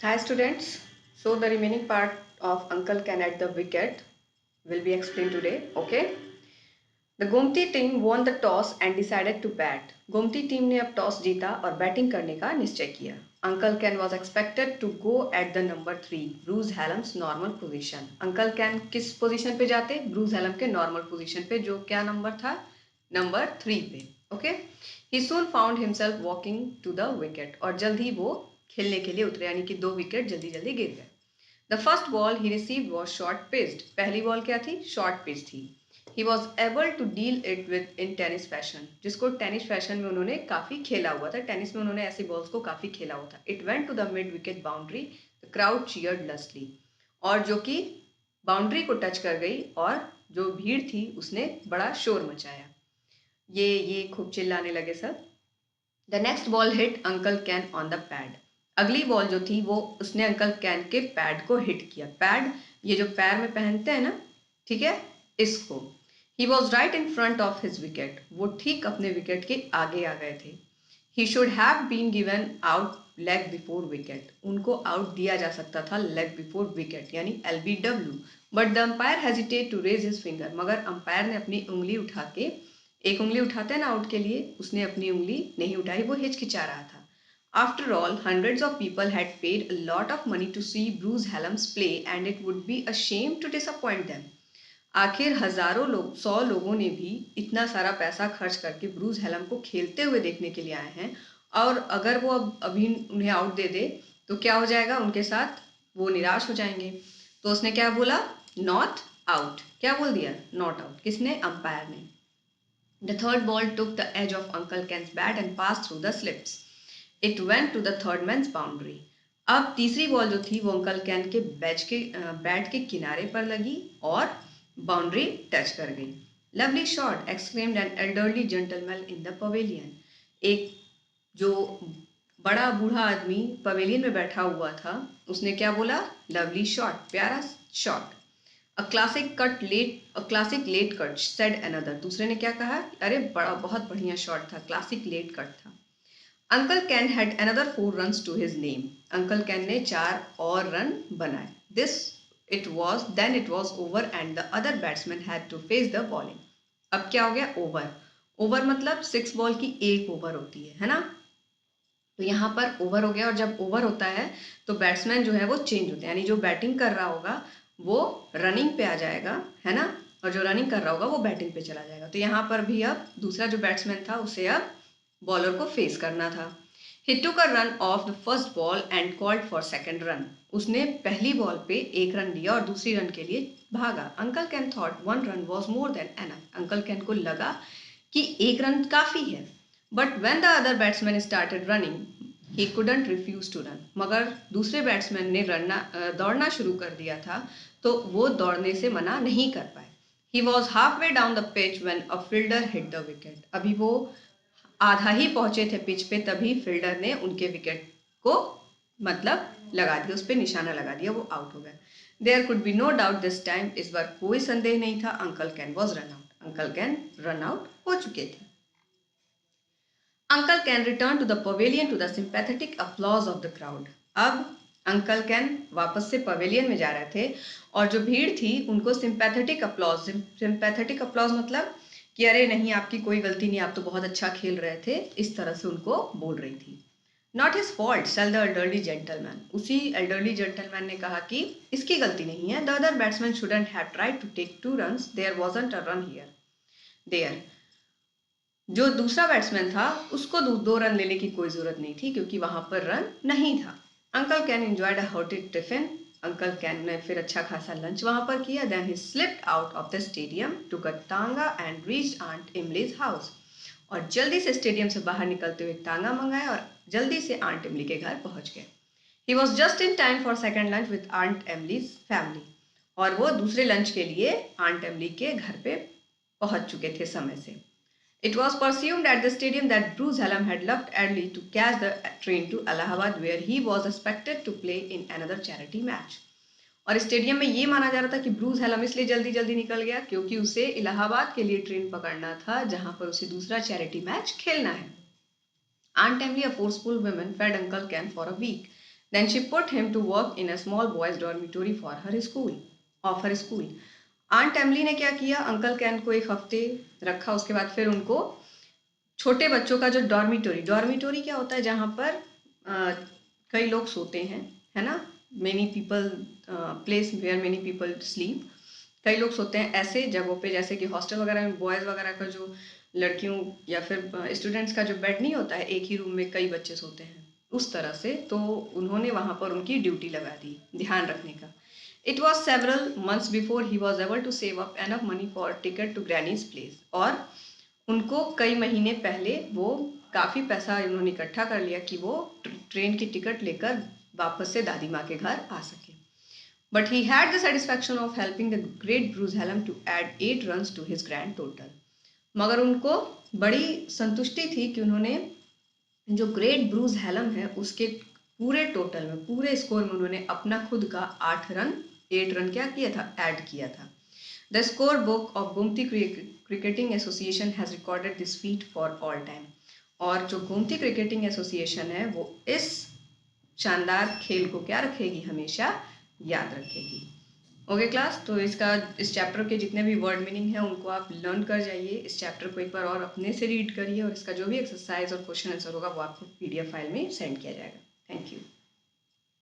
Hi students. So the remaining part of Uncle Ken at the wicket will be explained today. Okay. The Gomti team won the toss and decided to bat. Gomti team ने अब toss जीता और batting करने का निश्चय किया. Uncle Ken was expected to go at the number 3, Bruce Hallam's normal position. Uncle Ken किस position पे जाते? Bruce Hallam के नॉर्मल पोजीशन पे, जो क्या नंबर था? नंबर 3 पे. Okay. He soon found himself walking to the wicket और जल्द ही वो खेलने के लिए उतरे, यानी कि 2 विकेट जल्दी जल्दी गिर गए. The first ball he received was short pitched. पहली बॉल क्या थी? शॉर्ट पिच थी. He was able to deal it with in tennis fashion, जिसको टेनिस फैशन में उन्होंने काफी खेला हुआ था. टेनिस में उन्होंने ऐसी बॉल्स को काफी खेला हुआ था. It went to the mid wicket boundary. The crowd cheered lustily. और जो कि बाउंड्री को टच कर गई और जो भीड़ थी उसने बड़ा शोर मचाया. ये खूब चिल्लाने लगे सब. The next ball hit uncle can on the pad. अगली बॉल जो थी वो उसने अंकल कैन के पैड को हिट किया. पैड ये जो पैर में पहनते हैं ना, ठीक है, इसको. He was right in front of his wicket. वो ठीक अपने विकेट के आगे आ गए थे. He should have been given out leg before wicket. उनको आउट दिया जा सकता था लेग बिफोर विकेट, यानी LBW. But the umpire hesitate to raise his finger. मगर अंपायर ने अपनी उंगली उठा के, एक उंगली उठाते हैं ना आउट के लिए, उसने अपनी उंगली नहीं उठाई. वो हिचकिचा रहा था. After all, hundreds of people had paid a lot of money to see Bruce Hallam's play and it would be a shame to disappoint them. आखिर हजारों लोग, 100 लोगों ने भी इतना सारा पैसा खर्च करके ब्रूस हेलम को खेलते हुए देखने के लिए आए हैं, और अगर वो अभी उन्हें आउट दे दे तो क्या हो जाएगा उनके साथ? वो निराश हो जाएंगे. तो उसने क्या बोला? Not out. क्या बोल दिया? Not out. किसने? अंपायर ने. The third ball took the edge of Uncle Ken's bat and passed through the slips. It went to the third man's boundary. अब तीसरी बॉल जो थी वो अंकल कैन के बैट के किनारे पर लगी और बाउंड्री टच कर गई. Lovely shot exclaimed an elderly gentleman in the pavilion. एक जो बड़ा बूढ़ा आदमी पवेलियन में बैठा हुआ था, उसने क्या बोला? लवली शॉट, प्यारा shot. A classic late cut, said another. दूसरे ने क्या कहा? अरे बड़ा बहुत बढ़िया शॉट था, क्लासिक लेट कट था. Uncle Ken had another 4 runs to his name. Uncle Ken ने 4 और रन बनाए. It was over and the other batsmen had to face the bowling. अब क्या हो गया? ओवर. ओवर मतलब 6 बॉल की एक ओवर होती है ना? तो यहाँ पर ओवर हो गया, और जब ओवर होता है तो बैट्समैन जो है वो चेंज होते हैं, यानी जो बैटिंग कर रहा होगा वो रनिंग पे आ जाएगा, है ना, और जो रनिंग कर रहा होगा वो बैटिंग पे चला जाएगा. तो यहाँ पर भी अब दूसरा जो बैट्समैन था उसे अब बॉलर को फेस करना था. He took a run off the first ball and called for second run. उसने पहली बॉल पे एक रन लिया और दूसरी रन के लिए भागा. Uncle Ken thought 1 run was more than enough. Uncle Ken को लगा कि एक रन काफी है. But when the other batsman started running, he couldn't refuse to run. मगर दूसरे बैट्समैन ने दौड़ना शुरू कर दिया था तो वो दौड़ने से मना नहीं कर पाए. He was halfway down the pitch when a fielder hit the wicket. अभी वो आधा ही पहुंचे थे पिच पे, तभी फील्डर ने उनके विकेट को मतलब लगा दिया, उस पर निशाना लगा दिया, वो आउट हो गया. There could be no doubt this time. इस बार कोई संदेह नहीं था. Uncle can was run out. Uncle can run out हो चुके थे. Uncle Ken returned to the pavilion to the sympathetic applause of the crowd. अब अंकल कैन वापस से पवेलियन में जा रहे थे और जो भीड़ थी उनको सिंपैथेटिक अप्लॉज मतलब कि अरे नहीं, आपकी कोई गलती नहीं, आप तो बहुत अच्छा खेल रहे थे, इस तरह से उनको बोल रही थी. Not his fault, said the elderly gentleman. उसी एल्डरली जेंटलमैन ने कहा कि इसकी गलती नहीं है. The other batsman shouldn't have tried to take 2 runs. There wasn't a run here. There जो दूसरा बैट्समैन था उसको 2 रन लेने की कोई जरूरत नहीं थी क्योंकि वहां पर रन नहीं था. Uncle Ken enjoyed a hot tiffin. Uncle Ken ने फिर अच्छा खासा लंच वहां पर किया. Then he slipped out of the stadium, took a tonga and reached aunt Emily's house. और जल्दी से स्टेडियम से बाहर निकलते हुए टांगा मंगाया और जल्दी से आंट इमली के घर पहुंच गए. He was just in time for second lunch with aunt Emily's family. और वो दूसरे लंच के लिए आंट एमली के घर पे पहुंच चुके थे समय से. It was presumed at the stadium that Bruce Hallam had left early to catch the train to Allahabad, where he was expected to play in another charity match. और स्टेडियम में ये माना जा रहा था कि ब्रूस हेलम इसलिए जल्दी जल्दी निकल गया क्योंकि उसे इलाहाबाद के लिए ट्रेन पकड़ना था जहां पर उसे दूसरा चैरिटी मैच खेलना है. Aunt Emily, a forceful woman, fed Uncle Ken for a week. Then she put him to work in a small boys' dormitory for her school. Of her school. Aunt Emily ने क्या किया, uncle can को एक हफ्ते रखा, उसके बाद फिर उनको छोटे बच्चों का जो डॉर्मिटोरी क्या होता है, जहाँ पर कई लोग सोते हैं, है ना, many people, place where many people sleep, कई लोग सोते हैं ऐसे जगहों पे, जैसे कि हॉस्टल वगैरह में बॉयज़ वगैरह का जो लड़कियों या फिर स्टूडेंट्स का जो बेड नहीं होता है, एक ही रूम में कई बच्चे सोते हैं, उस तरह से। तो उन्होंने वहाँ पर उनकी ड्यूटी लगा दी ध्यान रखने का। It was several months before he was able to save up enough money for a ticket to Granny's place. और उनको कई महीने पहले वो काफ़ी पैसा उन्होंने इकट्ठा कर लिया कि वो ट्रेन की टिकट लेकर वापस से दादी माँ के घर आ सके। But he had the satisfaction of helping the great Bruce Hallam to add 8 runs to his grand total. मगर उनको बड़ी संतुष्टि थी कि उन्होंने जो ग्रेट ब्रूस हैलम है उसके पूरे टोटल में, पूरे स्कोर में उन्होंने अपना खुद का 8 रन क्या किया था, ऐड किया था। The score book of Gomti cricketing association has recorded this feet for all time. और जो गोमती क्रिकेटिंग एसोसिएशन है वो इस शानदार खेल को क्या रखेगी, हमेशा याद रखेगी। ओके क्लास, तो इस चैप्टर के जितने भी वर्ड मीनिंग है उनको आप लर्न कर जाइए। इस चैप्टर को एक बार और अपने से रीड करिए और इसका जो भी एक्सरसाइज और क्वेश्चन आंसर होगा वो आपको PDF फाइल में सेंड किया जाएगा। Thank you.